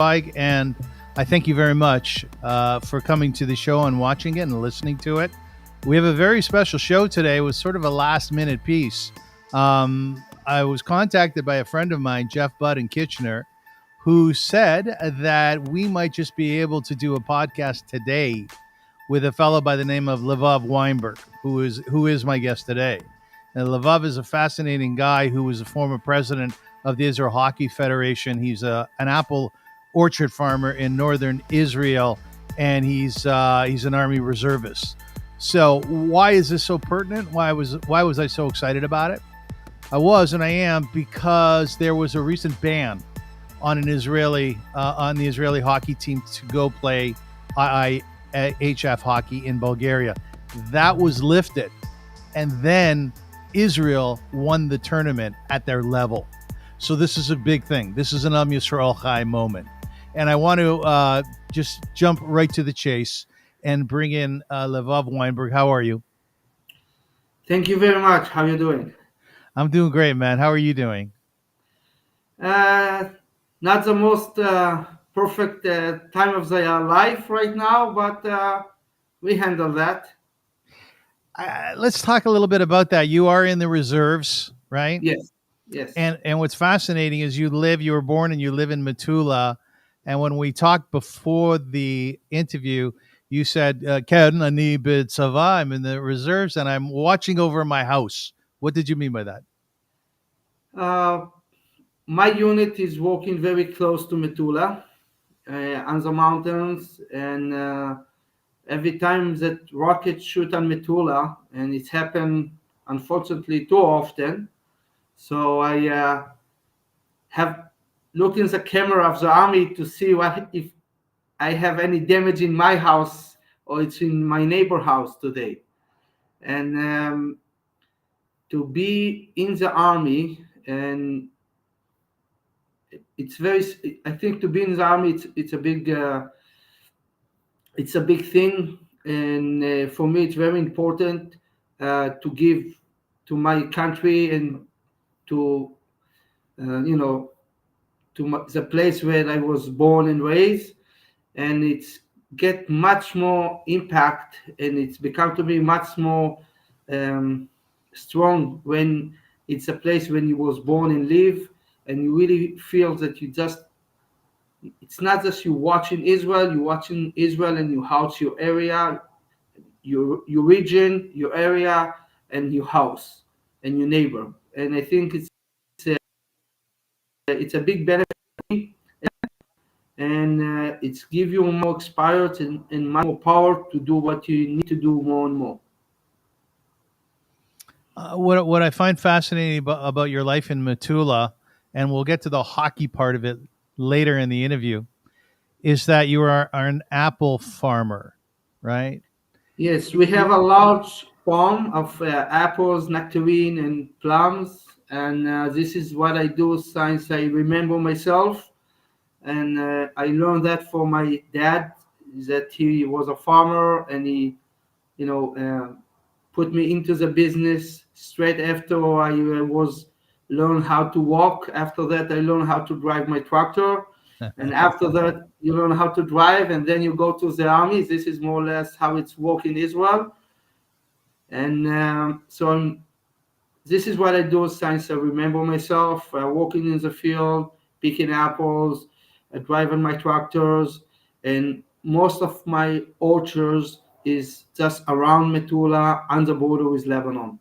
Rosensweig, and I thank you very much for coming to the show and watching it and listening to it. We have a very special show today. It was sort of a last-minute piece. I was contacted by a friend of mine, Jeff Budd in Kitchener, who said that we might just be able to do a podcast today with a fellow by the name of Lvov Weinberg, who is my guest today. And Lvov is a fascinating guy who was a former president of the Israel Hockey Federation. He's an apple orchard farmer in northern Israel, and he's an Army reservist. So why is this so pertinent? Why was I so excited about it? I was, and I am, because there was a recent ban on the Israeli hockey team to go play IIHF hockey in Bulgaria. That was lifted, and then Israel won the tournament at their level. So this is a big thing. This is an Am Yisrael Chai moment. And I want to just jump right to the chase and bring in Lvov Weinberg. How are you? Thank you very much. How are you doing? I'm doing great, man. How are you doing? Not the most perfect time of the life right now, but we handle that. Let's talk a little bit about that. You are in the reserves, right? Yes. And what's fascinating is you were born and you live in Metula. And when we talked before the interview, you said, Ken, ani b'tzava, I'm in the reserves and I'm watching over my house. What did you mean by that? My unit is working very close to Metula on the mountains, and every time that rockets shoot on Metula, and it's happened unfortunately too often, so I have looked in the camera of the army to see if I have any damage in my house or it's in my neighbor house today. And to be in the army, and I think to be in the army, it's a big thing, and for me it's very important to give to my country and to the place where I was born and raised, and it's get much more impact, and it's become to be much more strong when it's a place when you was born and live, and you really feel that it's not just you watching Israel and you house your area, your region, your area, and your house and your neighbor. And I think it's a big benefit, and it's give you more experience and more power to do what you need to do more and more. What I find fascinating about your life in Metula, and we'll get to the hockey part of it later in the interview, is that you are an apple farmer, right? Yes, we have a large farm of apples, nectarine, and plums, and this is what I do since I remember myself. And I learned that from my dad, that he was a farmer, and he, put me into the business straight after I was learned how to walk. After that, I learned how to drive my tractor. And after that, you learn how to drive, and then you go to the army. This is more or less how it's work in Israel. And this is what I do since I remember myself, walking in the field, picking apples, driving my tractors, and most of my orchards is just around Metula on the border with Lebanon.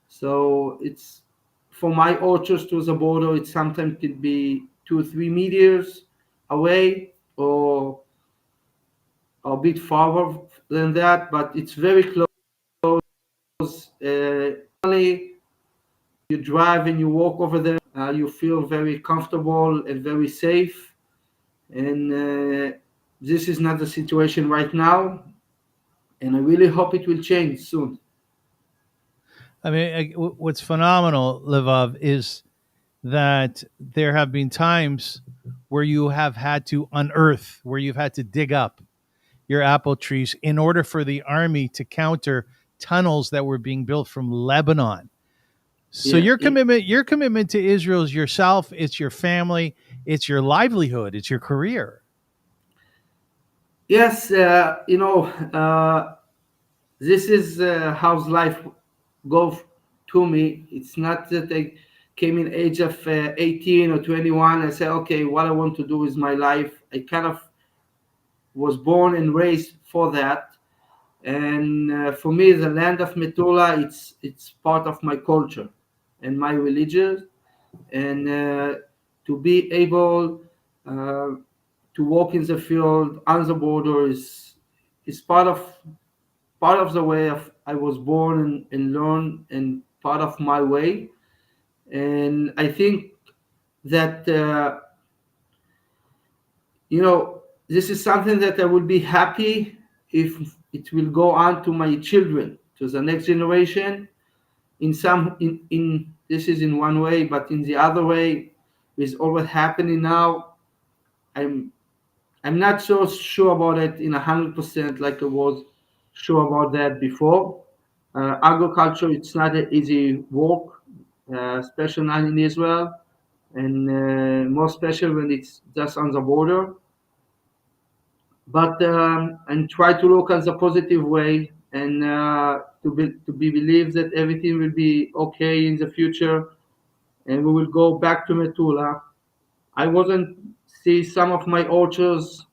So it's for my orchards to the border, it sometimes could be 2 or 3 meters away, or a bit farther than that, but it's very close. You drive and you walk over there, you feel very comfortable and very safe. And this is not the situation right now, and I really hope it will change soon. I mean, what's phenomenal, Lvov, is that there have been times where you have had to unearth, where you've had to dig up your apple trees in order for the army to counter tunnels that were being built from Lebanon. So your commitment to Israel is yourself, it's your family, it's your livelihood, it's your career. Yes, this is how life go to me. It's not that I came in age of 18 or 21 and say, okay, what I want to do with my life. I kind of was born and raised for that. And for me, the land of Metula, it's part of my culture and my religion. And to be able uh, to walk in the field on the border is part of the way of I was born and learned and part of my way. And I think that this is something that I would be happy if it will go on to my children, to the next generation. In this is in one way, but in the other way, with all what happening now, I'm I'm not so sure about it in 100% like I was sure about that before. Agriculture, it's not an easy work, especially not in Israel, and more special when it's just on the border. But and try to look at the positive way and to be believe that everything will be okay in the future, and we will go back to Metula. I wasn't see some of my orchards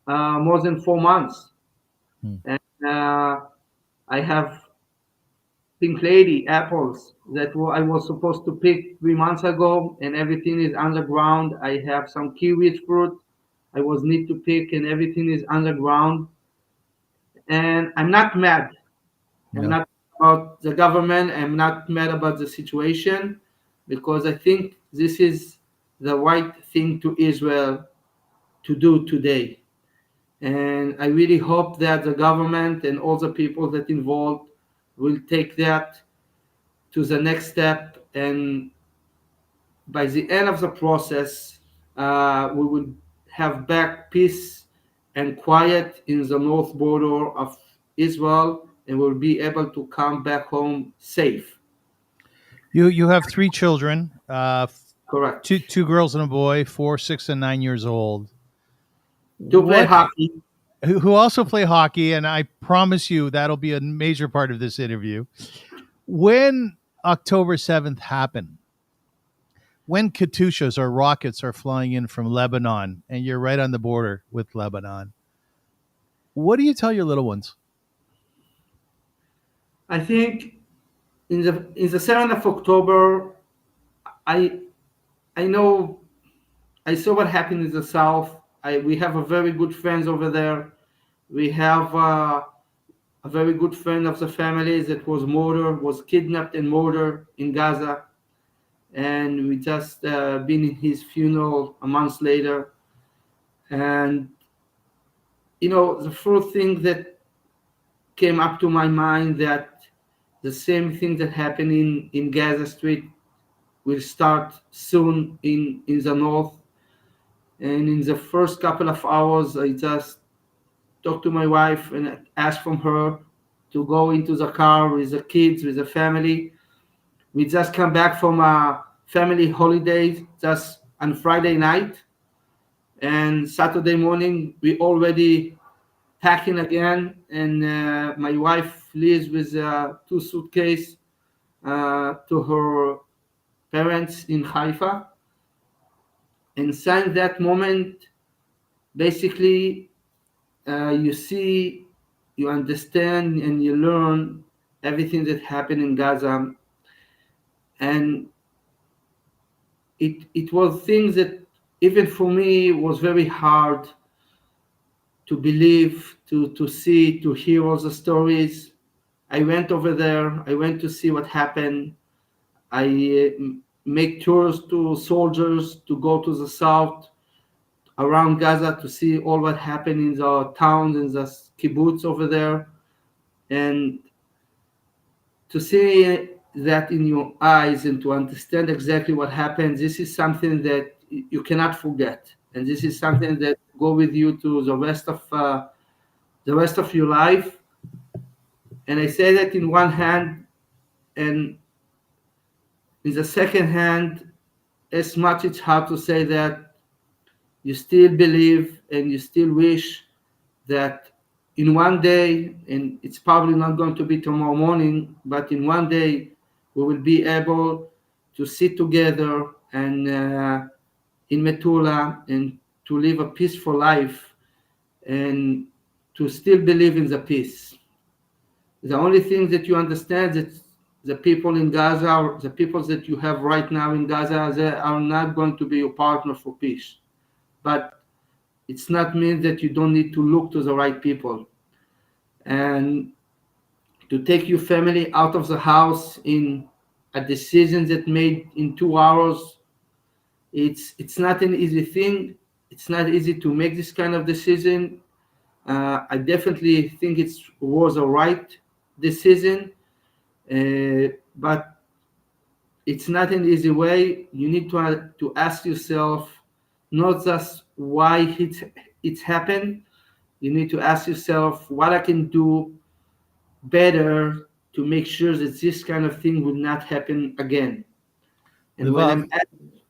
more than 4 months. Hmm. And I have pink lady apples that I was supposed to pick 3 months ago, and everything is underground. I have some kiwi fruit I was need to pick, and everything is underground. And I'm not mad. I'm Yeah. not about the government. I'm not mad about the situation because I think this is the right thing to Israel to do today. And I really hope that the government and all the people that involved will take that to the next step. And by the end of the process, we will have back peace and quiet in the north border of Israel, and we'll be able to come back home safe. You have three children, Correct. two girls and a boy, 4, 6, and 9 years old. To play What hockey. who also play hockey, and I promise you that'll be a major part of this interview. When October 7th happened, when Katyushas or rockets are flying in from Lebanon, and you're right on the border with Lebanon, what do you tell your little ones? I think in the 7th of October, I I know I saw what happened in the south. We have a very good friends over there. We have a very good friend of the family that was kidnapped and murdered in Gaza, and we just been in his funeral a month later. And the first thing that came up to my mind that the same thing that happened in Gaza Street will start soon in the north. And in the first couple of hours, I just talked to my wife and asked from her to go into the car with the kids, with the family. We just come back from a family holiday just on Friday night, and Saturday morning we already packing again. And my wife leaves with two suitcases to her parents in Haifa. And since that moment, basically, you see, you understand, and you learn everything that happened in Gaza. And it was things that even for me was very hard to believe, to see, to hear all the stories. I went over there. I went to see what happened. I make tours to soldiers to go to the south around Gaza to see all what happened in the towns and the kibbutz over there, and to see that in your eyes and to understand exactly what happened. This is something that you cannot forget, and this is something that go with you to the rest of your life. And I say that in one hand, and in the second hand, as much it's hard to say that you still believe and you still wish that in one day, and it's probably not going to be tomorrow morning, but in one day we will be able to sit together and in Metula and to live a peaceful life and to still believe in the peace. The only thing that you understand that the people in Gaza, or the people that you have right now in Gaza, they are not going to be your partner for peace. But it's not mean that you don't need to look to the right people and to take your family out of the house in a decision that made in 2 hours. It's not an easy thing. It's not easy to make this kind of decision. I definitely think it was a right decision, but it's not an easy way. You need to ask yourself not just why it's happened. You need to ask yourself what I can do better to make sure that this kind of thing will not happen again. And when Livav, I'm at,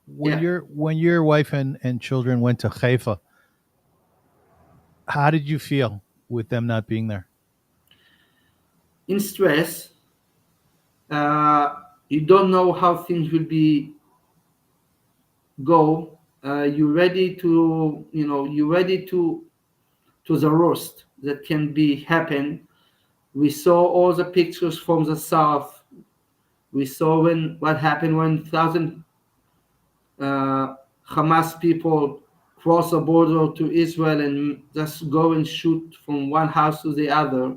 when yeah, your wife and children went to Haifa, how did you feel with them not being there? in stress, uh, you don't know how things will be go. You're ready to, you're ready to the worst that can be happen. We saw all the pictures from the south. We saw what happened when thousand Hamas people cross the border to Israel and just go and shoot from one house to the other.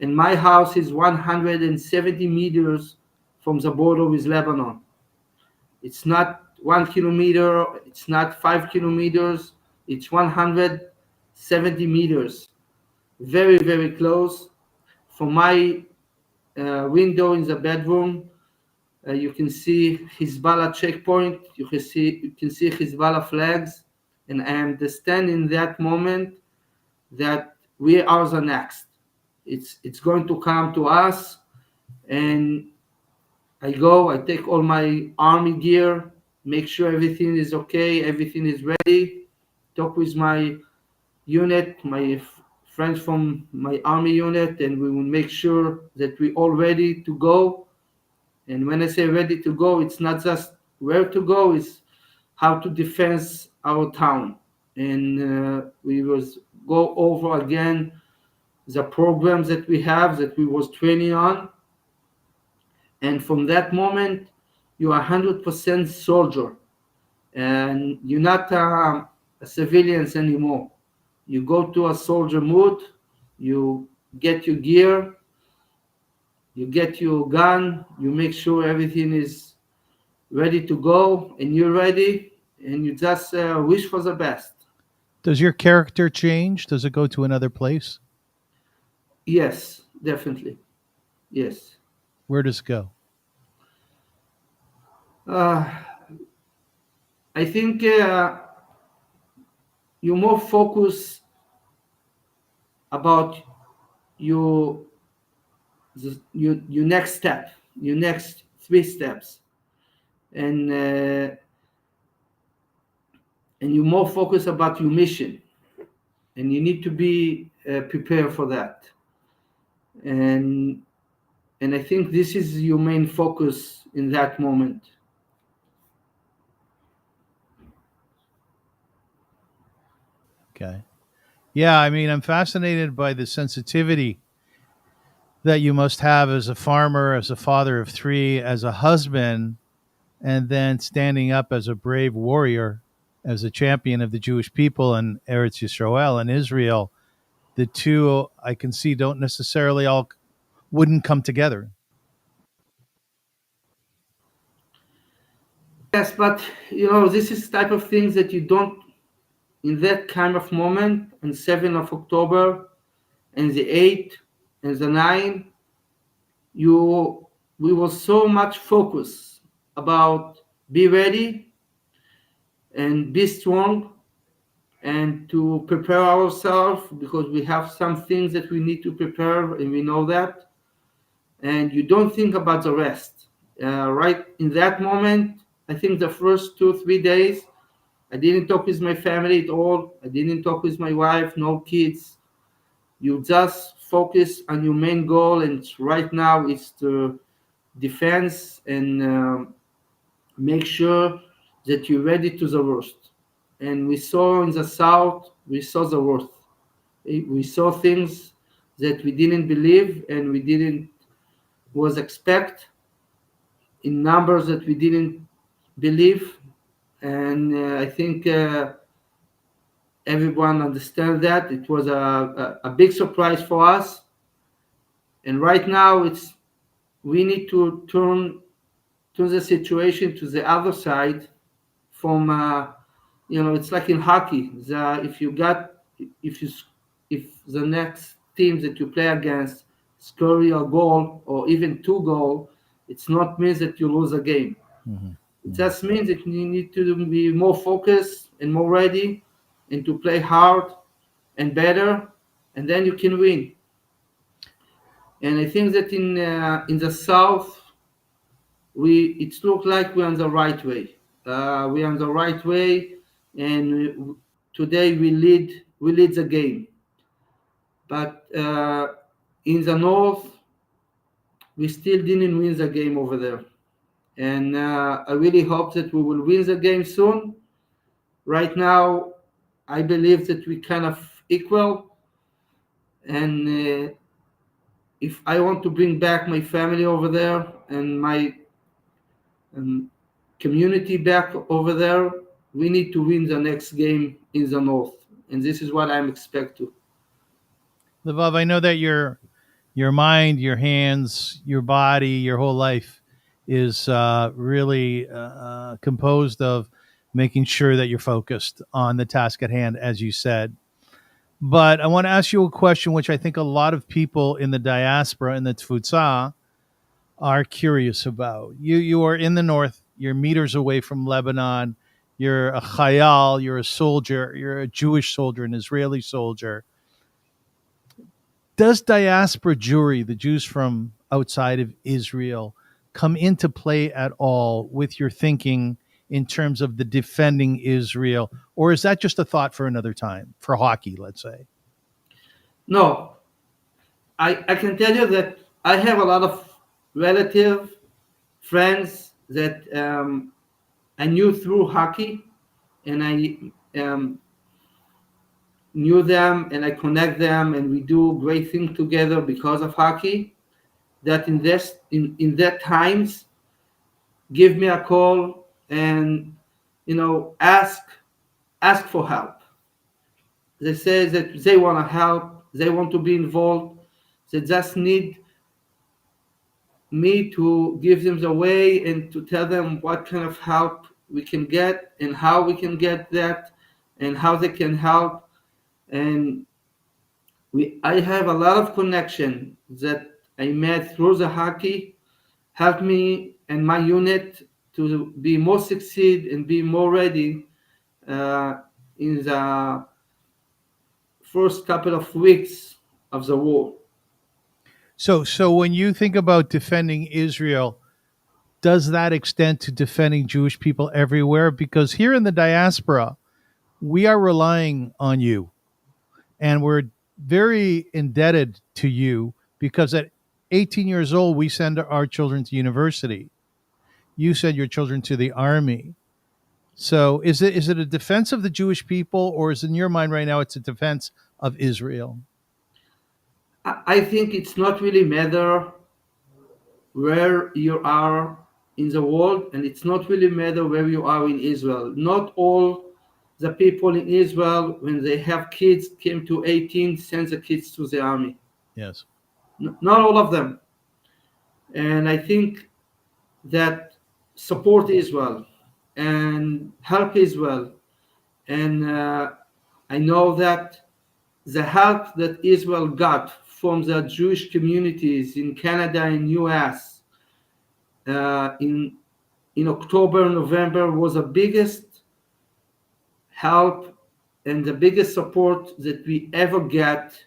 And my house is 170 meters from the border with Lebanon. It's not 1 kilometer, it's not 5 kilometers, it's 170 meters. Very, very close. From my window in the bedroom, you can see Hezbollah checkpoint. You can see Hezbollah flags, and I understand in that moment that we are the next. It's going to come to us, and I take all my army gear, make sure everything is okay, everything is ready. Talk with my unit, my friends from my army unit, and we will make sure that we all ready to go. And when I say ready to go, it's not just where to go, it's how to defend our town. And we will go over again the programs that we have that we was training on. And from that moment, you are 100% soldier, and you're not a civilians anymore. You go to a soldier mood, you get your gear, you get your gun, you make sure everything is ready to go, and you're ready, and you just wish for the best. Does your character change? Does it go to another place? Yes, definitely. Yes. Where does it go? Uh, I think you're more focused about your your next step, your next 3 steps, and you're more focused about your mission, and you need to be prepared for that. And I think this is your main focus in that moment. Okay. Yeah, I mean, I'm fascinated by the sensitivity that you must have as a farmer, as a father of three, as a husband, and then standing up as a brave warrior, as a champion of the Jewish people and Eretz Yisrael and Israel. The two I can see don't necessarily all wouldn't come together. Yes, but this is type of things that you don't in that kind of moment on 7th of October and the 8th and the 9th. We were so much focused about be ready and be strong and to prepare ourselves because we have some things that we need to prepare and we know that, and you don't think about the rest. Right in that moment, I think the first 2 3 days I didn't talk with my family at all. I didn't talk with my wife, no kids. You just focus on your main goal, and right now it's to defense and make sure that you're ready to the worst. And we saw in the south, we saw the worst. We saw things that we didn't believe and we didn't was expect in numbers that we didn't believe. And I think everyone understands that it was a big surprise for us. And right now, it's we need to turn the situation to the other side. From it's like in hockey. If you got if you if the next team that you play against score a goal or even two goal, it's not means that you lose a game. Mhm. It Mhm. just means that you need to be more focused and more ready, and to play hard and better, and then you can win. And I think that in the south, we it looks like we're on the right way. We're on the right way, and today we lead the game. But in the north, we still didn't win the game over there, and I really hope that we will win the game soon. Right now, I believe that we kind of equal, and if I want to bring back my family over there and my um, community back over there, we need to win the next game in the north, and this is what I'm expecting. Lvov, I know that your mind, your hands, your body, your whole life is really composed of making sure that you're focused on the task at hand, as you said. But I want to ask you a question, which I think a lot of people in the diaspora in the Tfutza are curious about. You are in the north. You're meters away from Lebanon. You're a chayal. You're a soldier. You're a Jewish soldier, an Israeli soldier. Does diaspora Jewry, the Jews from outside of Israel, come into play at all with your thinking in terms of the defending Israel, or is that just a thought for another time for hockey? Let's say. No, I can tell you that I have a lot of relative friends that I knew through hockey, and I knew them and I connect them, and we do great things together because of hockey. That in that times give me a call and ask for help. They say that they want to help, they want to be involved, they just need me to give them the way and to tell them what kind of help we can get and how we can get that and how they can help. And I have a lot of connection that I met through the hockey, helped me and my unit to be more succeed and be more ready uh, in the first couple of weeks of the war. So when you think about defending Israel, does that extend to defending Jewish people everywhere? Because here in the diaspora, we are relying on you, and we're very indebted to you because at 18 years old, we send our children to university. You send your children to the army. So is it a defense of the Jewish people, or is in your mind right now it's a defense of Israel? I think it's not really matter where you are in the world, and it's not really matter where you are in Israel. Not all the people in Israel, when they have kids, came to 18, send the kids to the army. Yes. Not all of them. And I think that support Israel and help Israel. And I know that the help that Israel got from the Jewish communities in Canada and US in October, November was the biggest help and the biggest support that we ever get.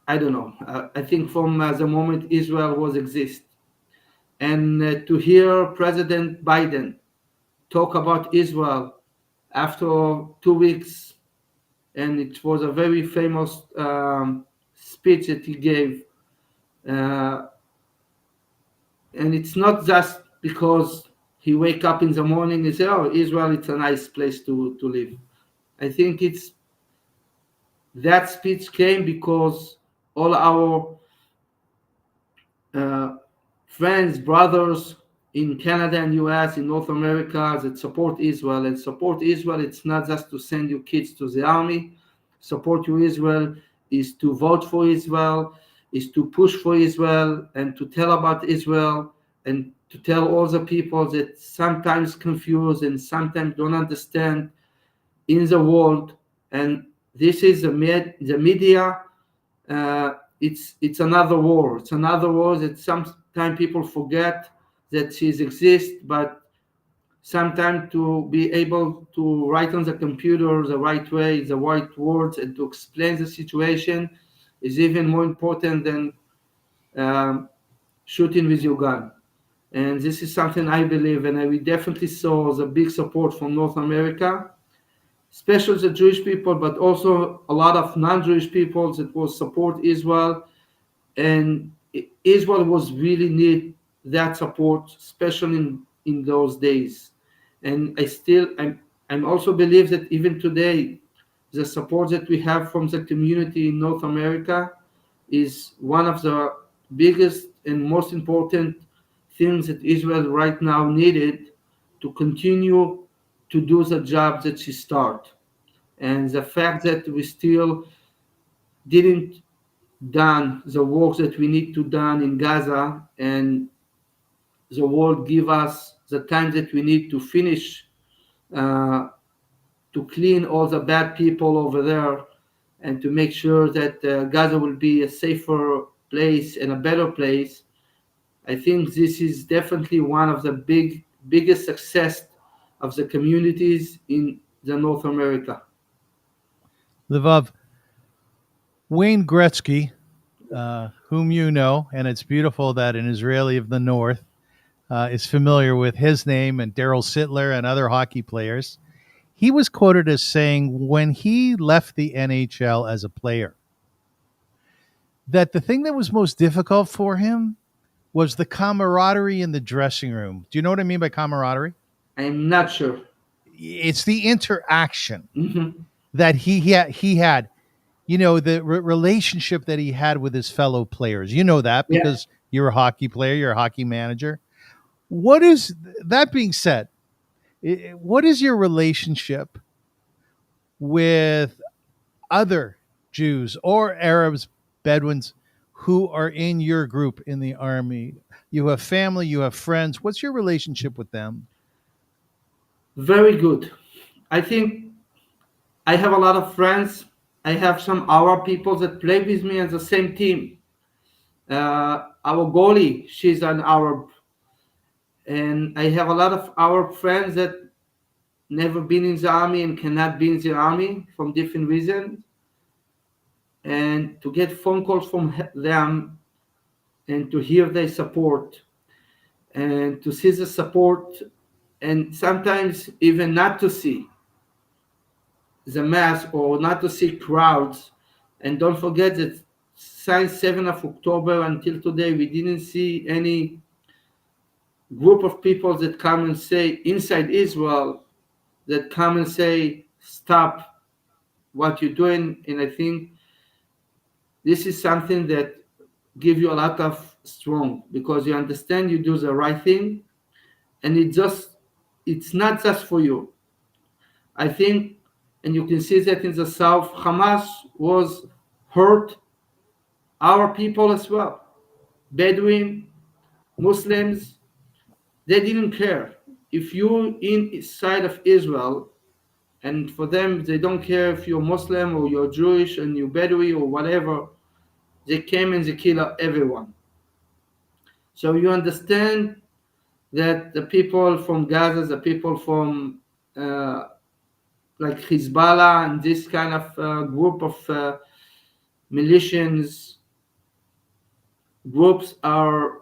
I don't know. I think from the moment Israel was exist, and to hear President Biden talk about Israel after 2 weeks and it was a very famous speech that he gave. Uh, and it's not just because he wake up in the morning and say, "Oh, Israel, it's a nice place to live." I think it's that speech came because all our uh, friends, brothers in Canada and US, in North America that support Israel. And support Israel, it's not just to send your kids to the army. Support your Israel is to vote for Israel, is to push for Israel, and to tell about Israel, and to tell all the people that sometimes confused and sometimes don't understand in the world. And this is the media. It's another war. It's another war that sometimes people forget that she's exist, but sometimes to be able to write on the computer the right way, the right words, and to explain the situation is even more important than um, shooting with your gun. And this is something I believe, and we definitely saw the big support from North America, especially the Jewish people, but also a lot of non-Jewish people that will support Israel. And Israel was really need that support, especially in those days. And I'm also believe that even today, the support that we have from the community in North America is one of the biggest and most important things that Israel right now needed to continue to do the job that she started. And the fact that we still didn't done the work that we need to done in Gaza, and the world give us the time that we need to finish uh, to clean all the bad people over there, and to make sure that Gaza will be a safer place and a better place. I think this is definitely one of the biggest success of the communities in the North America. Lvov, Wayne Gretzky, whom you know, and it's beautiful that an Israeli of the North is familiar with his name, and Daryl Sittler and other hockey players. He was quoted as saying when he left the NHL as a player, that the thing that was most difficult for him was the camaraderie in the dressing room. Do you know what I mean by camaraderie? I'm not sure. It's the interaction Mhm. that he had, you know, the relationship that he had with his fellow players. You know that Yeah. because you're a hockey player, you're a hockey manager. What is that being said? What is your relationship with other Jews or Arabs, Bedouins who are in your group in the army? You have family, you have friends. What's your relationship with them? Very good. I think I have a lot of friends. I have some Arab people that play with me on the same team. Our goalie, she's an Arab, and I have a lot of Arab friends that never been in the army and cannot be in the army from different reasons. And to get phone calls from them and to hear their support and to see the support, and sometimes even not to see the mass or not to see crowds. And don't forget that since 7th of October until today, we didn't see any group of people that come and say inside Israel, that come and say, stop what you're doing. And I think this is something that give you a lot of strong, because you understand you do the right thing, and it's not just for you. I think, and you can see that in the south, Hamas was hurt our people as well. Bedouin, Muslims, they didn't care. If you're inside of Israel, and for them, they don't care if you're Muslim or you're Jewish and you're Bedouin or whatever, they came and they kill everyone. So you understand that the people from Gaza, the people from uh, like Hezbollah and this kind of group of militias groups are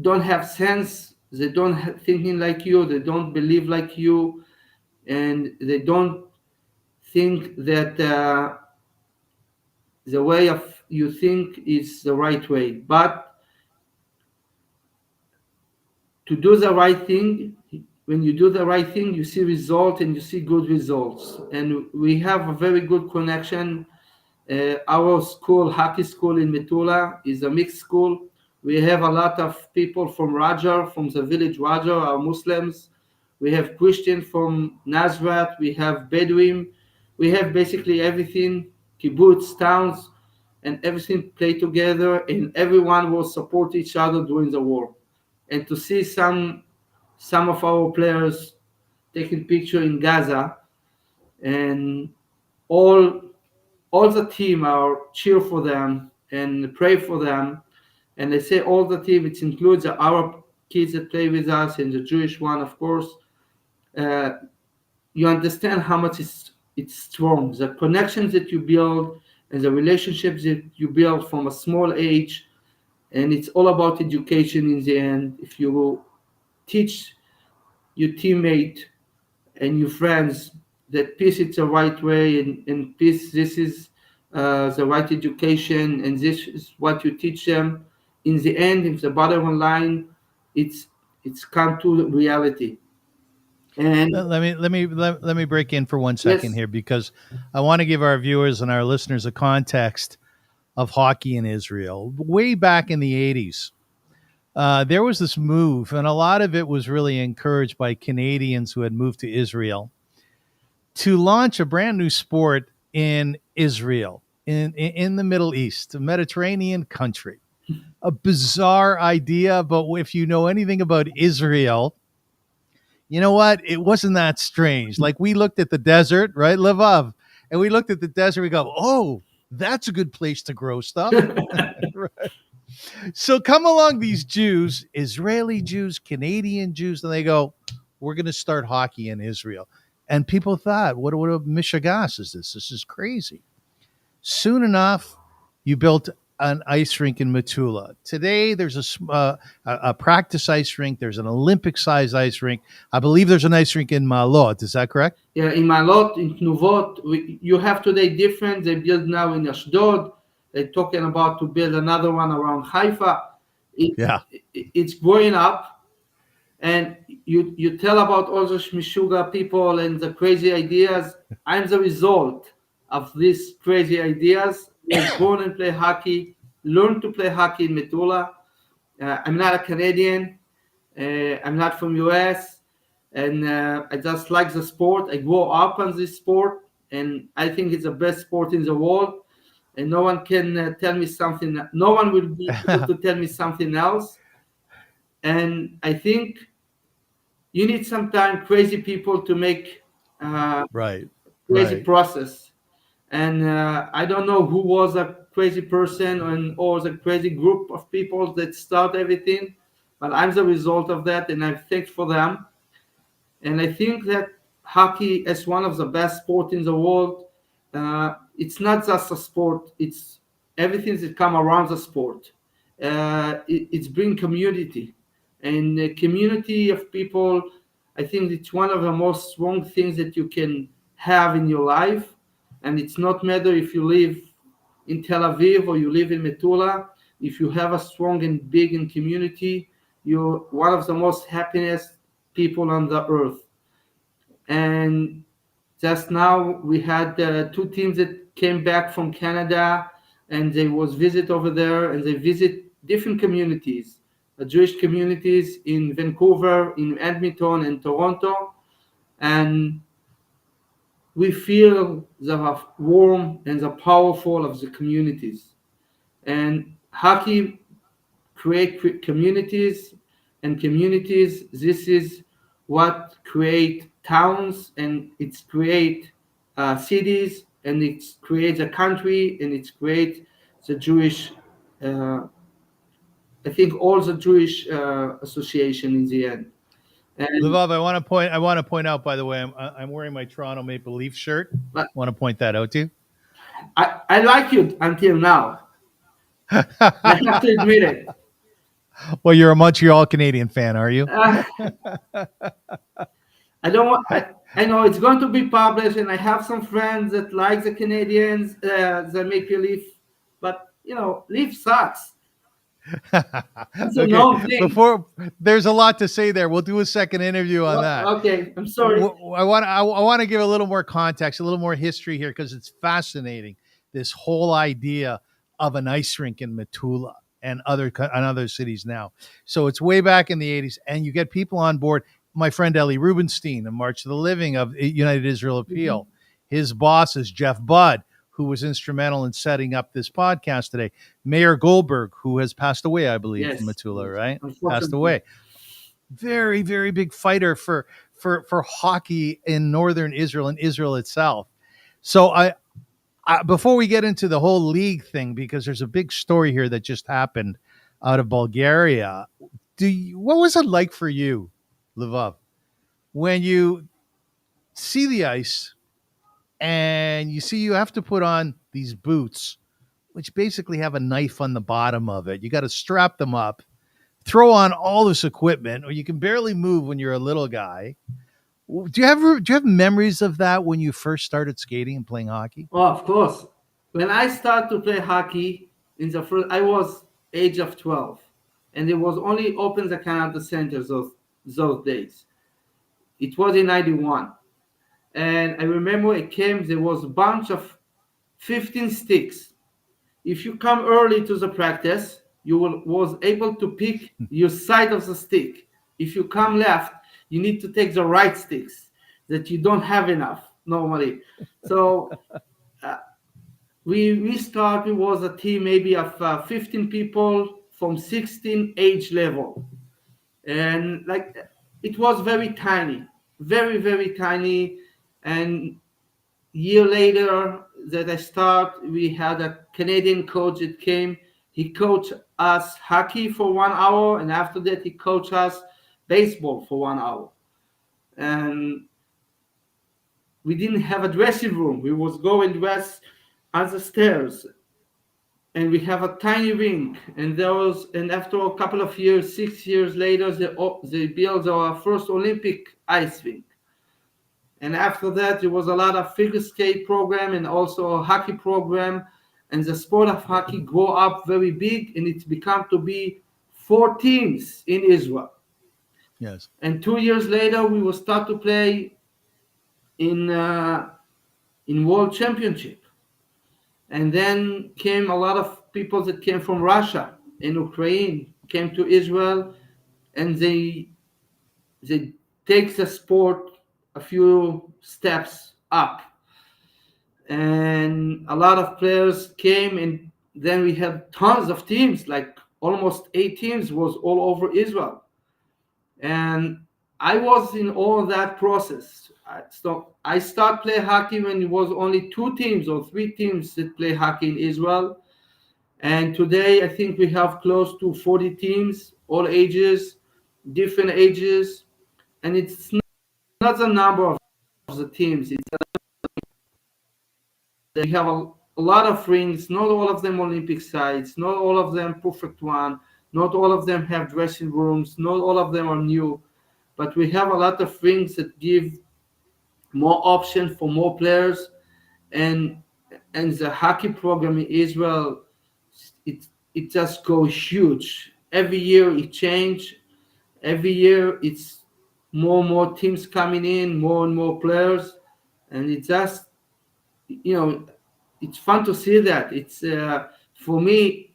don't have sense. They don't thinking like you. They don't believe like you, and they don't think that the way of you think is the right way. But to do the right thing, when you do the right thing, you see result and you see good results. And we have a very good connection. Our school, hockey school in Metula, is a mixed school. We have a lot of people from Rajar, from the village Rajar, are Muslims. We have Christian from Nazareth. We have Bedouin. We have basically everything, kibbutz, towns, and everything play together, and everyone will support each other during the war. And to see some of our players taking picture in Gaza, and all all the team are cheer for them and pray for them. And they say all the team, it includes the Arab kids that play with us and the Jewish one, of course. Uh, you understand how much it's strong. The connections that you build and the relationships that you build from a small age, and it's all about education in the end. If you teach your teammate and your friends that peace is the right way, and peace, this is the right education, and this is what you teach them, in the end, if the bottom line, it's it's come to reality. And Let me break in for 1 second yes, here, because I want to give our viewers and our listeners a context of hockey in Israel. Way back in the 80s, there was this move, and a lot of it was really encouraged by Canadians who had moved to Israel, to launch a brand new sport in Israel, in the Middle East, a Mediterranean country. A bizarre idea, but if you know anything about Israel, you know what? It wasn't that strange. Like, we looked at the desert, right, Lvov, and we looked at the desert. We go, oh, that's a good place to grow stuff. Right. So come along these Jews, Israeli Jews, Canadian Jews, and they go, we're going to start hockey in Israel. And people thought, what a mishigas is this? This is crazy. Soon enough, you built an ice rink in Metula. Today, there's a practice ice rink. There's an Olympic-sized ice rink. I believe there's an ice rink in Malot. Is that correct? yeah, in Malot, in Tnuvot, you have today different. They build now in Ashdod. They're talking about to build another one around Haifa. It's Yeah. it's growing up, and you tell about all the Mishuga people and the crazy ideas. I'm the result of these crazy ideas. I was born and play hockey, learned to play hockey in Metula. I'm not a Canadian. I'm not from US, and I just like the sport. I grew up on this sport, and I think it's the best sport in the world. And no one can tell me something. No one will be able to tell me something else. And I think you need sometimes crazy people to make Right. crazy Right. process. And I don't know who was a crazy person or the crazy group of people that start everything, but I'm the result of that, and I'm thankful for them. And I think that hockey is one of the best sport in the world. It's not just a sport; it's everything that come around the sport. It's bring community, and a community of people. I think it's one of the most strong things that you can have in your life, and it's not matter if you live in Tel Aviv or you live in Metula. If you have a strong and big in community, you're one of the most happiest people on the earth. And just now we had two teams that came back from Canada, and they was visit over there, and they visit different communities, Jewish communities in Vancouver, in Edmonton, and Toronto, and we feel the warm and the powerful of the communities. And hockey create communities, and communities, this is what create towns, and it's create cities, and it's create a country, and it's create the Jewish, uh, I think all the Jewish association in the end. And Lvov, I want to point out, by the way, I'm wearing my Toronto Maple Leaf shirt. I but want to point that out to I like you until now. you. I have to admit it. Well, you're a Montreal Canadian fan, are you? Uh, I don't want. I know it's going to be published, and I have some friends that like the Canadians, that make you leave, but leave sucks. It's a Okay, known thing. before there's a lot to say there. We'll do a second interview on that. Okay, I'm sorry. I want to give a little more context, a little more history here because it's fascinating. This whole idea of an ice rink in Metula and other cities now. So it's way back in the 80s, and you get people on board. My friend Ellie Rubenstein, the March of the Living of United Israel Appeal. Mhm. His boss is Jeff Budd, who was instrumental in setting up this podcast today. Mayor Goldberg, who has passed away, I believe, from Yes, Metula, right? Passed unfortunately. away. Very, very big fighter for hockey in northern Israel and Israel itself. So before we get into the whole league thing, because there's a big story here that just happened out of Bulgaria. What was it like for you, Lvov, when you see the ice and you see you have to put on these boots, which basically have a knife on the bottom of it? You got to strap them up, throw on all this equipment, or you can barely move when you're a little guy. Do you have memories of that when you first started skating and playing hockey? Oh, of course. When I started to play hockey I was age of 12, and it was only open the Canada Center those days. It was in '91, and I remember there was a bunch of 15 sticks. If you come early to the practice, was able to pick your side of the stick. If you come left, you need to take the right sticks that you don't have enough normally. So we started, was a team maybe of 15 people from 16 age level, and like it was very tiny, very very tiny. And year later that I start, we had a Canadian coach that came. He coached us hockey for 1 hour, and after that he coached us baseball for 1 hour. And we didn't have a dressing room. We was going dress on the stairs, and we have a tiny rink. And after a couple of years, 6 years later, they built our first Olympic ice rink. And after that, there was a lot of figure skate program and also a hockey program. And the sport of hockey grew up very big, and it's become to be 4 teams in Israel. Yes. And 2 years later, we will start to play in World Championship. And then came a lot of people that came from Russia and Ukraine, came to Israel, and they take the sport a few steps up. And a lot of players came, and then we had tons of teams, like almost 8 teams was all over Israel. And I was in all that process. So I started play hockey when it was only 2 teams or 3 teams that play hockey in Israel. And today I think we have close to 40 teams, all ages, different ages. And it's not the number of the teams. We have a lot of rings, not all of them Olympic sites, not all of them perfect one, not all of them have dressing rooms, not all of them are new, but we have a lot of rings that give more options for more players. and the hockey program in Israel, it just goes huge. Every year it change. Every year it's more and more teams coming in, more and more players, and it just it's fun to see that. It's for me,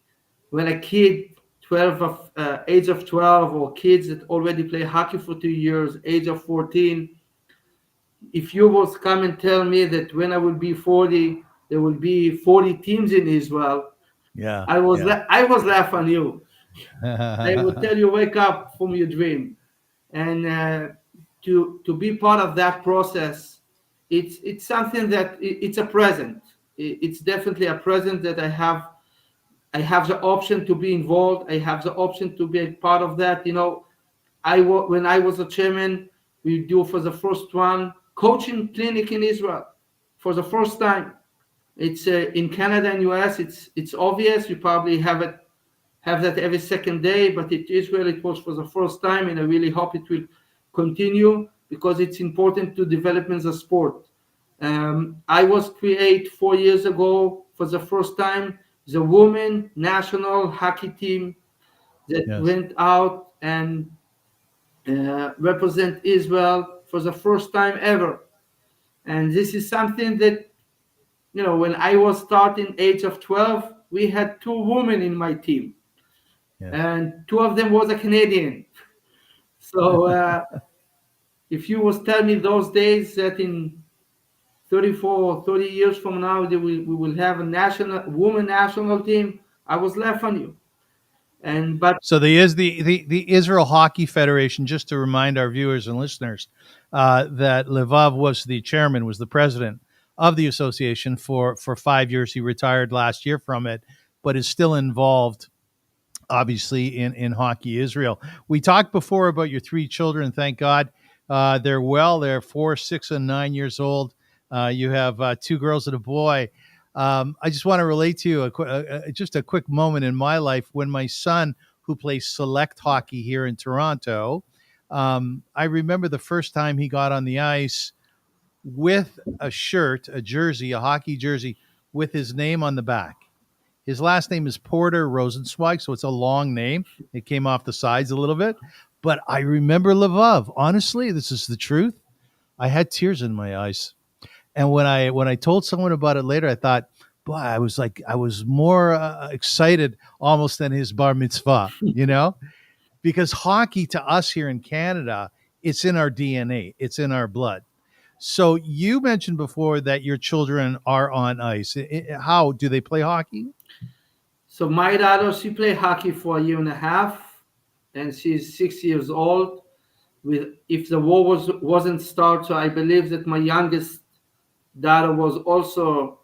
when a kid 12 of age of 12, or kids that already play hockey for 2 years, age of 14, if you was come and tell me that when I will be 40, there will be 40 teams in Israel, Yeah. I was laughing on you. I would tell you, wake up from your dream. And to be part of that process, it's something that it's a present. It's definitely a present that I have. I have the option to be involved. I have the option to be a part of that. When I was a chairman, we do for the first one coaching clinic in Israel for the first time. It's in Canada and US. It's obvious. We probably have that every second day, but in Israel it was for the first time, and I really hope it will continue, because it's important to development the sport. I was created 4 years ago for the first time the women national hockey team that Yes. went out and represent Israel for the first time ever. And this is something that, when I was starting age of 12, we had two women in my team, Yes. and two of them was a Canadian. So if you was tell me those days that in 34 or 30 years from now that we will have a national women national team, I was laugh on you. And but So the Israel Hockey Federation. Just to remind our viewers and listeners that Lvov was the chairman, was the president of the association for 5 years. He retired last year from it, but is still involved, obviously, in Hockey Israel. We talked before about your three children. Thank God they're well. They're 4, 6, and 9 years old. You have two girls and a boy. I just want to relate to you just a quick moment in my life when my son, who plays select hockey here in Toronto, I remember the first time he got on the ice with a shirt, a jersey, a hockey jersey with his name on the back. His last name is Porter Rosensweig, so it's a long name. It came off the sides a little bit. But I remember Lvov. Honestly, this is the truth. I had tears in my eyes. And when I told someone about it later, I thought, boy, I was more excited almost than his bar mitzvah, because hockey to us here in Canada, it's in our DNA, it's in our blood. So you mentioned before that your children are on ice. How do they play hockey? so my daughter, she played hockey for a year and a half, and she's 6 years old. With if the war wasn't started, so I believe that my youngest daughter was also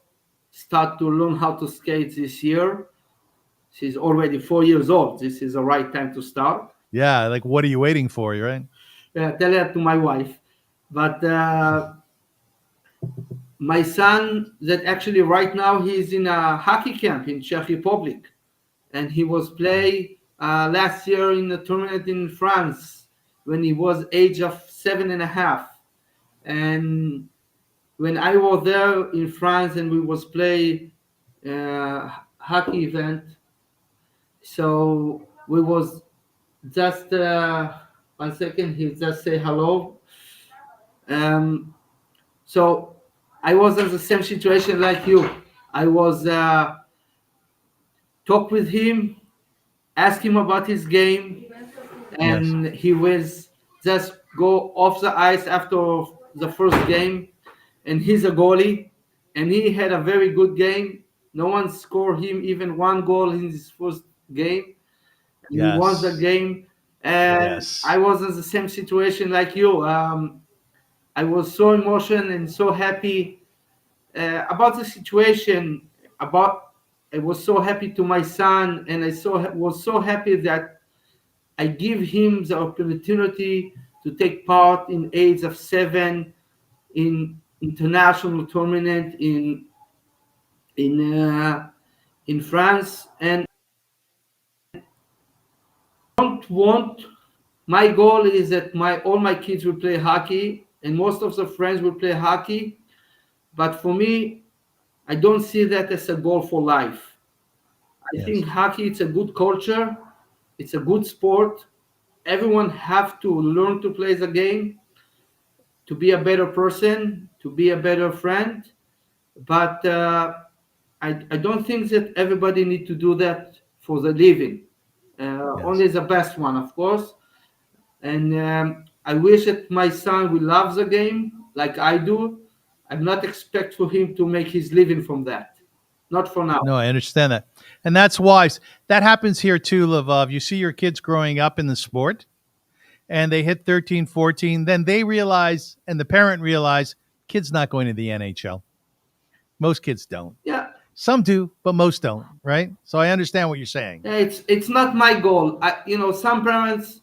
start to learn how to skate this year. She's already 4 years old. This is the right time to start. Yeah, like what are you waiting for? You right? Tell that to my wife. But my son, that actually right now he's in a hockey camp in Czech Republic, and he was play last year in the tournament in France when he was age of 7.5. And when I was there in France and we was play hockey event, so we was just 1 second. He just say hello. Um, so I was in the same situation like you. I was talk with him, ask him about his game, Yes. and he was just go off the ice after the first game, and he's a goalie, and he had a very good game. No one scored him even one goal in his first game. He won the Yes. game, and I Yes. was in the same situation like you. I was so emotional and so happy about the situation. About I was so happy to my son, and was so happy that I give him the opportunity to take part in age of 7 in international tournament in in France. And don't want my goal is that my all my kids will play hockey and most of the friends will play hockey. But for me, I don't see that as a goal for life. I think Yes. hockey it's a good culture, it's a good sport. Everyone have to learn to play the game to be a better person, to be a better friend. But I don't think that everybody need to do that for the living. Yes. Only the best one, of course. And I wish that my son will love the game like I do. I'm not expect for him to make his living from that. Not for now. No, I understand that. And that's wise. That happens here too, Lvov. You see your kids growing up in the sport and they hit 13, 14. Then they realize, and the parent realize, kid's not going to the NHL. Most kids don't. Yeah, Some do, but most don't, right? So I understand what you're saying. it's not my goal. Some parents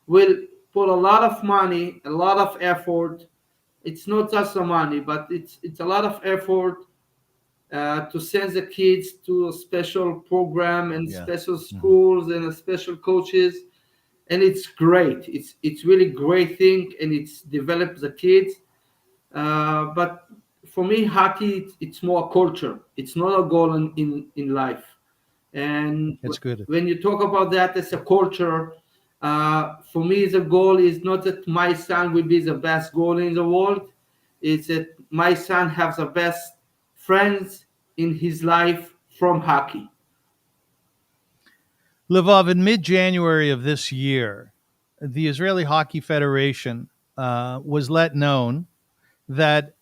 will put a lot of money, a lot of effort. It's not just the money, but it's a lot of effort to send the kids to a special program and Yeah. special Mhm. schools and special coaches. and it's great. It's really great thing, and it's developed the kids. But for me, hockey it's more culture. It's not a goal in life. And It's good. when you talk about that as a culture, for me, the goal is not that my son will be the best goalie in the world. It's that my son has the best friends in his life from hockey. Lvov, in mid-January of this year, the Israeli Hockey Federation was let known that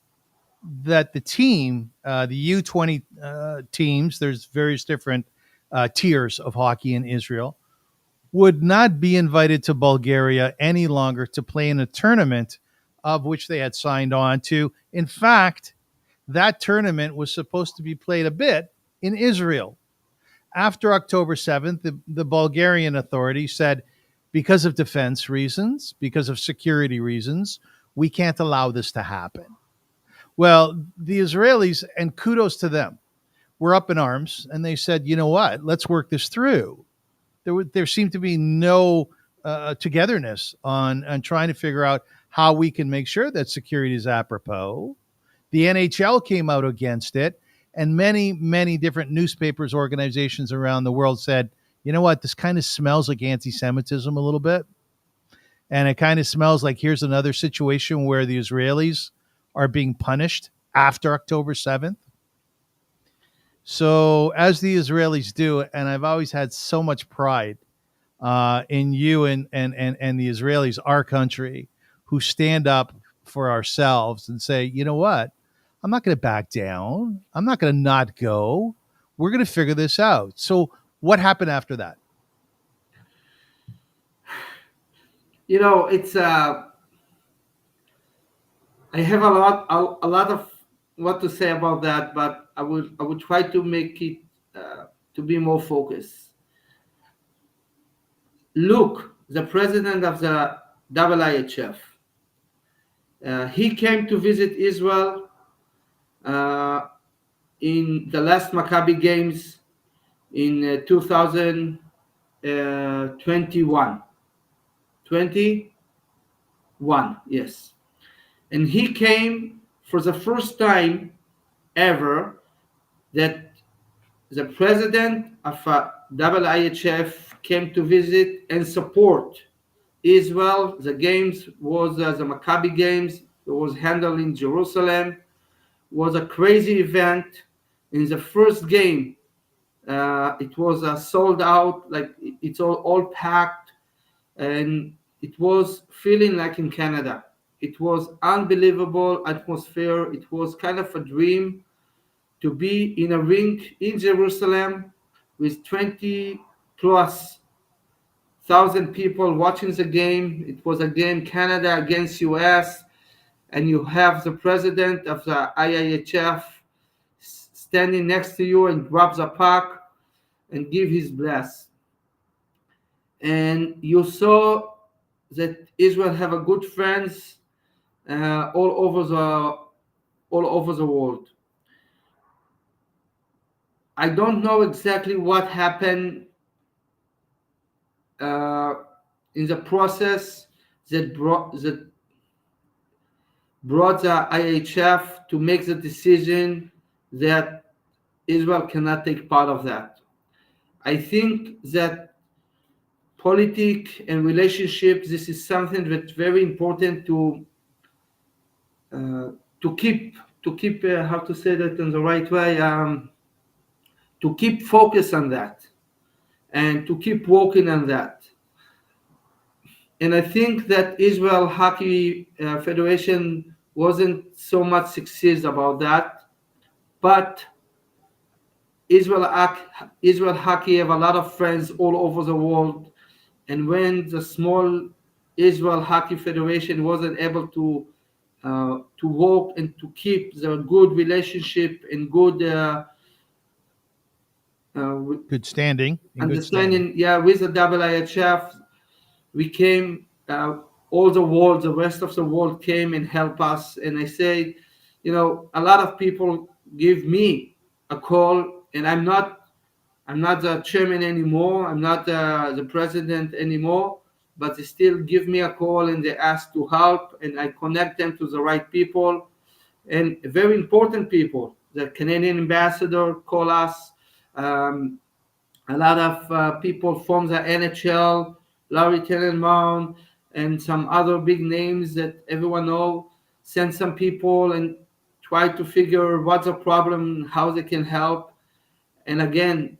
the team, the U20 teams, there's various different tiers of hockey in Israel, would not be invited to Bulgaria any longer to play in a tournament of which they had signed on to. In fact, that tournament was supposed to be played a bit in Israel. After October 7th, the Bulgarian authorities said, because of defense reasons, because of security reasons, we can't allow this to happen. Well, the Israelis, and kudos to them, were up in arms, and they said, you know what, let's work this through. There seemed to be no togetherness on trying to figure out how we can make sure that security is apropos. The NHL came out against it, and many different newspapers, organizations around the world said, you know what, this kind of smells like anti-Semitism a little bit. And it kind of smells like here's another situation where the Israelis are being punished after October 7th. So, as the Israelis do, and I've always had so much pride in you and the Israelis, our country, who stand up for ourselves and say, you know what? I'm not going to back down. I'm not going to not go. We're going to figure this out. So, what happened after that? You know, it's I have a lot of what to say about that, but I would try to make it to be more focused. Luke, the president of the IIHF, he came to visit Israel uh, in the last Maccabi games in 2021. 21, yes. And he came for the first time ever that the president of IIHF came to visit and support Israel. The games was the Maccabi games. It was handled in Jerusalem. Was a crazy event. In the first game, it was sold out. Like it's all packed, and it was feeling like in Canada. It was unbelievable atmosphere. It was kind of a dream to be in a rink in Jerusalem with 20 plus thousand people watching the game. It was a game Canada against US, and you have the president of the IIHF standing next to you and grabs a puck and give his bless. And you saw that Israel have a good friends all over the world. I don't know exactly what happened in the process that brought the IHF to make the decision that Israel cannot take part of that. I think that politics and relationships, this is something that's very important to keep how to say that in the right way, to keep focus on that and to keep working on that. And I think that Israel Hockey Federation wasn't so much success about that, but Israel Hockey have a lot of friends all over the world, and when the small Israel Hockey Federation wasn't able to work and to keep the good relationship and good Good standing. understanding, yeah, with the IIHF, we came. All the world, the rest of the world came and helped us. And I say, a lot of people give me a call, and I'm not the chairman anymore. I'm not the president anymore. but they still give me a call and they ask to help, and I connect them to the right people and very important people. The Canadian ambassador call us. Um, a lot of people from the NHL, Larry Tenenbaum, and some other big names that everyone know, send some people and try to figure what's the problem, how they can help. And again,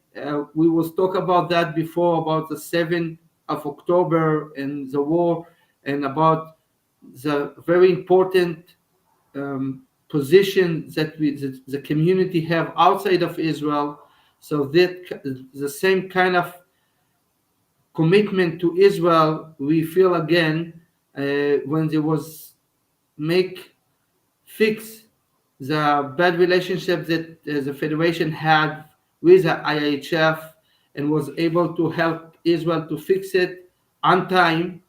we was talk about that before, about the 7th of October and the war, and about the very important position that the community have outside of Israel. So that the same kind of commitment to Israel we feel again when there was make fix the bad relationship that the federation had with the IHF, and was able to help Israel to fix it on time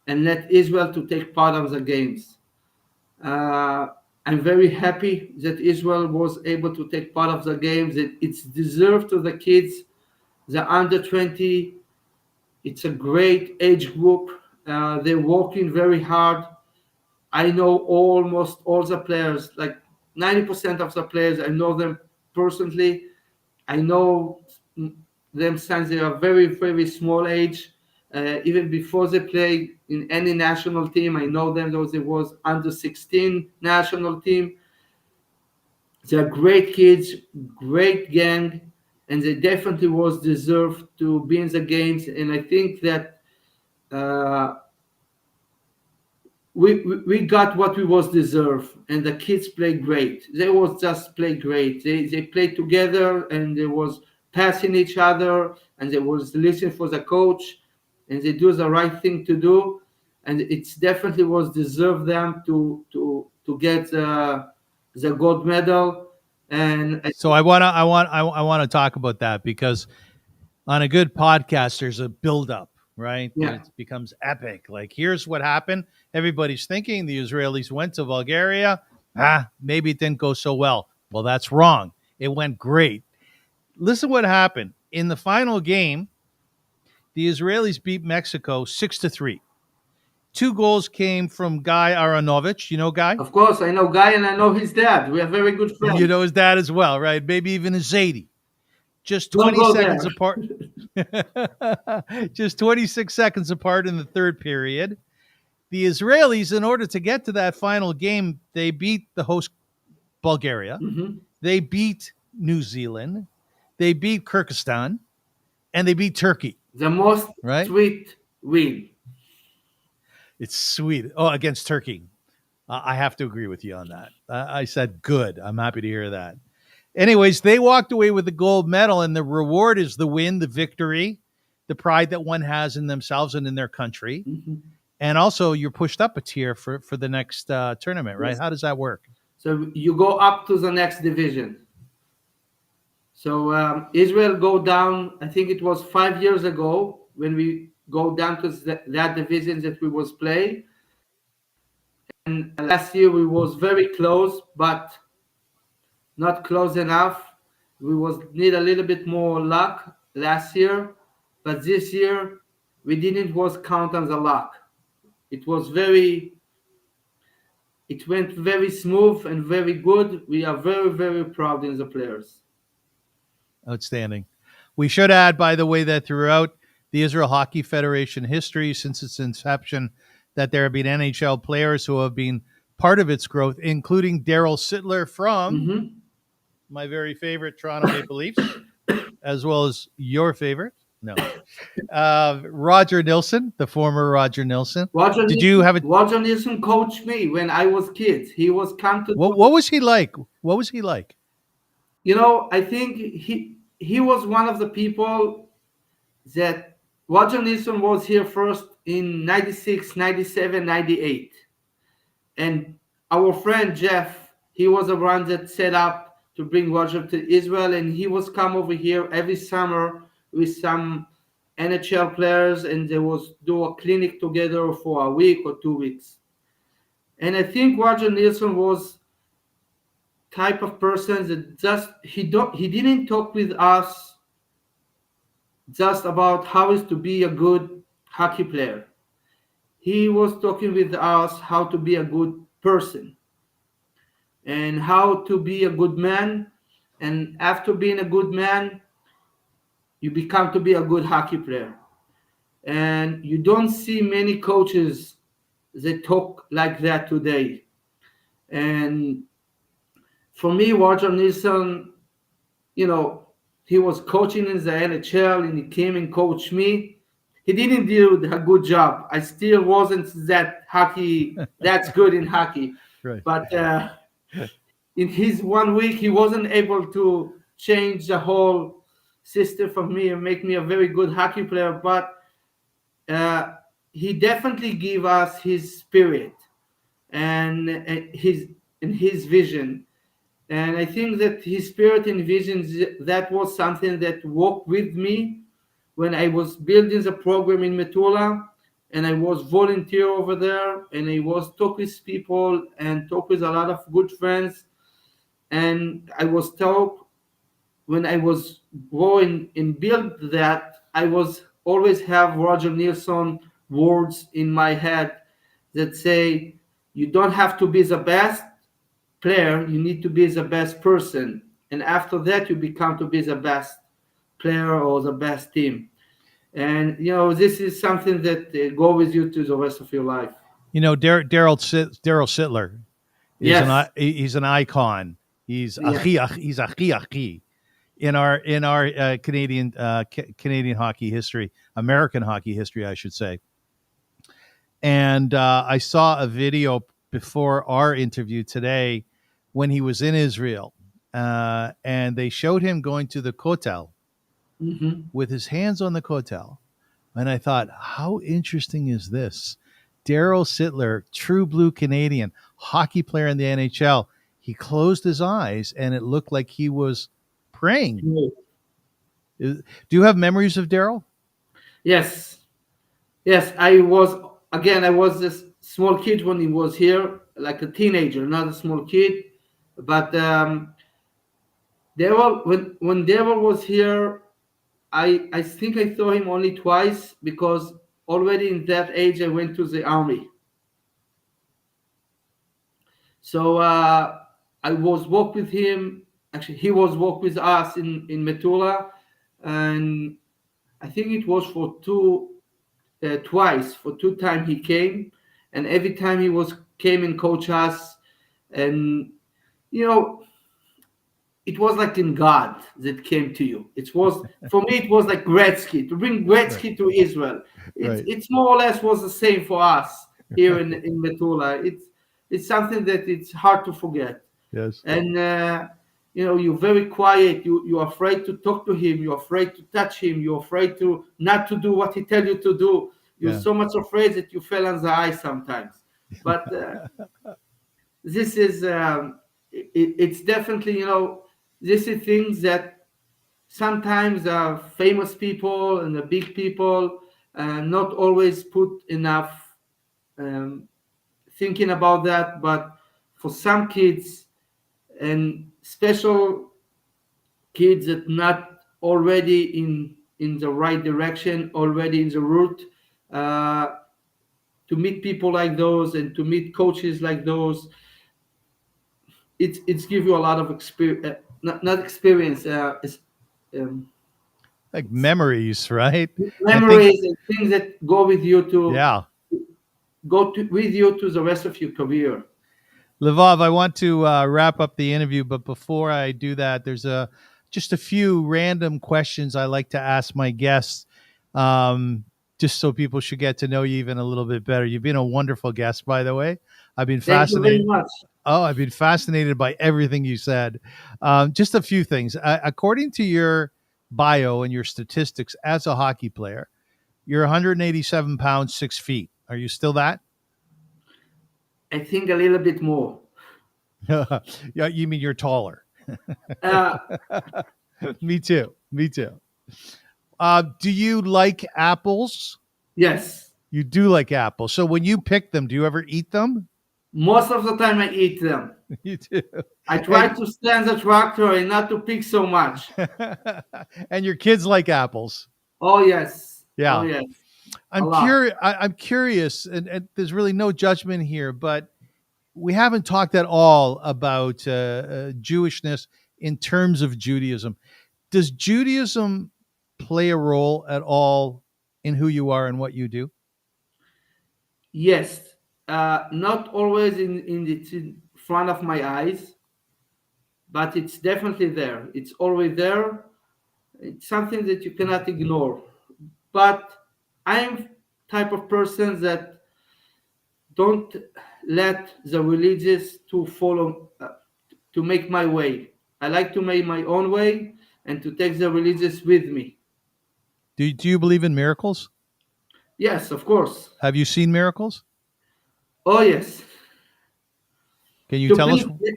and let Israel to take part of the games. Uh, I'm very happy that Israel was able to take part of the games. It's deserved to the kids, the under 20. It's a great age group. They're working very hard. I know almost all the players, like 90% of the players. I know them personally. I know them since they are very, very small age. Even before they play in any national team, I know them. Those it was under 16 national team. They're great kids, great gang, and they definitely was deserved to be in the games. And I think that uh, we got what we was deserved, and the kids played great. They was just play great. They played together, and they was passing each other, and they was listening for the coach, and they do the right thing to do, and it's definitely was deserved them to get the gold medal. And So I want to talk about that because on a good podcast, there's a buildup, right? yeah, It becomes epic. Like, here's what happened. Everybody's thinking the Israelis went to Bulgaria. Maybe it didn't go so well. Well, that's wrong. It went great. Listen what happened. In the final game, the Israelis beat Mexico 6-3. Two goals came from Guy Aronovich. You know Guy? of course I know Guy, and I know his dad. We are very good You friends. know his dad as well, right? Maybe even his Zadie. Just Don't 20 go there. seconds apart. Just 26 seconds apart in the third period. The Israelis, in order to get to that final game, they beat the host Bulgaria. Mhm. They beat New Zealand. They beat Kyrgyzstan. And they beat Turkey, The most right? sweet win. It's sweet. Oh, against Turkey. I have to agree with you on that. I said good. I'm happy to hear that. Anyways, they walked away with the gold medal, and the reward is the win, the victory, the pride that one has in themselves and in their country. Mhm. And also, you're pushed up a tier for the next tournament, right? Yes. How does that work? So you go up to the next division. So Israel go down. I think it was 5 years ago when we go down to that division that we was play. And last year we was very close, but not close enough. We was need a little bit more luck last year, but this year we didn't was count on the luck. It was very. It went very smooth and very good. We are very, very proud in the players. Outstanding. We should add, by the way, that throughout the Israel Hockey Federation history, since its inception, that there have been NHL players who have been part of its growth, including Daryl Sittler from Mm-hmm. my very favorite Toronto Maple Leafs, as well as your favorite. No. Roger Nilsson, the former Roger Nilsson. Did you have it? Roger Nielsen coached me when I was kid. He was come to. What was he like? What was he like? I think he was one of the people that Roger Nielsen was here first in 96, 97, 98. And our friend Jeff, he was the one that set up to bring Roger to Israel, and he was come over here every summer with some NHL players, and they was do a clinic together for a week or 2 weeks. And I think Roger Nielsen was type of person that just he didn't talk with us just about how is to be a good hockey player. he was talking with us how to be a good person and how to be a good man. And after being a good man, you become to be a good hockey player. And you don't see many coaches that talk like that today. And for me, Roger Nilsson, you know, he was coaching in the NHL and he came and coached me. He didn't do a good job. I still wasn't that's good in hockey. Right. But in his 1 week, he wasn't able to change the whole system for me and make me a very good hockey player. But uh, he definitely gave us his spirit and his vision. And I think that his spirit and vision, that was something that walked with me when I was building the program in Metula, and I was volunteer over there, and I was talk with people and talk with a lot of good friends. And I was told when I was growing and build that, I was always have Roger Nilsson words in my head that say, you don't have to be the best player, you need to be the best person. And after that, you become to be the best player or the best team. And, this is something that go with you to the rest of your life. Daryl Sittler is Yes. he's an icon. He's Yes. he's achi in our Canadian hockey history, American hockey history, I should say. And I saw a video before our interview today when he was in Israel, and they showed him going to the Kotel Hmm. with his hands on the Kotel. And I thought, how interesting is this? Daryl Sittler, true blue Canadian, hockey player in the NHL. He closed his eyes and it looked like he was praying. Do you have memories of Daryl? Yes. Yes. I was this small kid when he was here, like a teenager, not a small kid. But Devil, when Devil was here, I think I saw him only twice because already in that age I went to the army. So I was walk with him. Actually, he was walk with us in Metula, and I think it was for twice. For two times he came, and every time he was came and coach us, and you know it was like in God that came to you. It was for me. It was like Gretzky to bring Right. Gretzky to Israel. Right. It's more or less was the same for us here in Metula. It's something that it's hard to forget. Yes. And you're very quiet. You're afraid to talk to him. You're afraid to touch him. You're afraid to not to do what he tell you to do. You're Yeah. so much afraid that you fell on the ice sometimes. But this is it's definitely this is things that sometimes famous people and the big people not always put enough um, thinking about that. But for some kids and special kids that not already in the right direction, already in the route, uh, to meet people like those and to meet coaches like those, it's give you a lot of experience, not experience, um, Like memories, right? I think, memories and things that go with you to yeah. with you to the rest of your career. Lvov, I want to wrap up the interview, but before I do that, there's just a few random questions I like to ask my guests, um, just so people should get to know you even a little bit better. You've been a wonderful guest, by the way. I've been Thank you very fascinated. much. Oh, I've been fascinated by everything you said. Just a few things. According to your bio and your statistics as a hockey player, you're 187 pounds, 6 feet. Are you still that? I think a little bit more. Yeah, you mean you're taller? Uh, Me too. Me too. Do you like apples? yes, You do like apples. So when you pick them, do you ever eat them? most of the time I eat them. You do. I try And to stand the tractor and not to pick so much. and your kids like apples. Oh yes, oh Yeah. yes. a I'm lot. curious. I'm curious, and there's really no judgment here, but we haven't talked at all about Jewishness in terms of Judaism. Does Judaism play a role at all in who you are and what you do? Yes, not always in front of my eyes, but it's definitely there. It's always there. It's something that you cannot ignore. But I'm type of person that don't let the religious to follow to make my way. I like to make my own way and to take the religious with me. Do you believe in miracles? Yes, of course. Have you seen miracles? Oh yes. Can you To tell us? play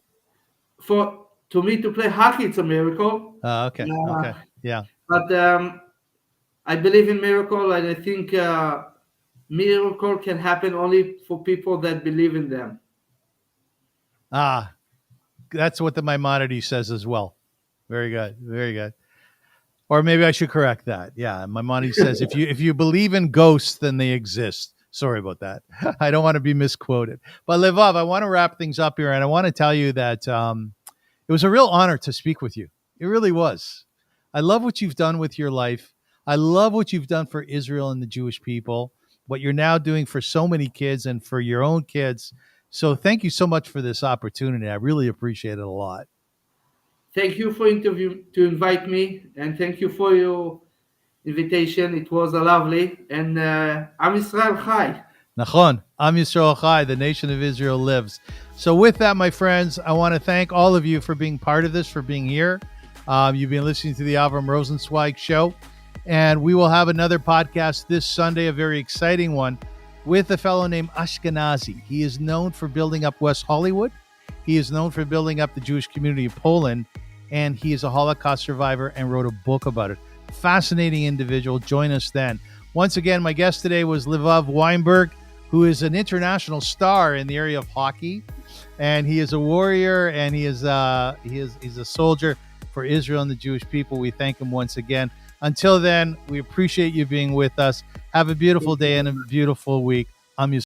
for to me to play hockey, it's a miracle. Okay. Uh, Okay. Yeah. but I believe in miracle, and I think miracle can happen only for people that believe in them. Ah, that's what the Maimonides says as well. Very good. Very good. Or maybe I should correct that. Yeah, Maimonides says if you believe in ghosts, then they exist. Sorry about that. I don't want to be misquoted. But Levav, I want to wrap things up here, and I want to tell you that it was a real honor to speak with you. It really was. I love what you've done with your life. I love what you've done for Israel and the Jewish people, what you're now doing for so many kids and for your own kids. So thank you so much for this opportunity. I really appreciate it a lot. Thank you for interview to invite me, and thank you for your invitation. It was a lovely, and Am Yisrael Chai. Nachon, Am Yisrael Chai, the nation of Israel lives. So with that, my friends, I want to thank all of you for being part of this, for being here. You've been listening to the Avrum Rosensweig show, and we will have another podcast this Sunday, a very exciting one, with a fellow named Ashkenazi. He is known for building up West Hollywood. He is known for building up the Jewish community of Poland, and he is a Holocaust survivor and wrote a book about it. Fascinating individual. Join us then. Once again, my guest today was Levav Weinberg, who is an international star in the area of hockey, and he is a warrior, and he's a soldier for Israel and the Jewish people. We thank him once again. Until then, we appreciate you being with us. Have a beautiful day and a beautiful week. I'm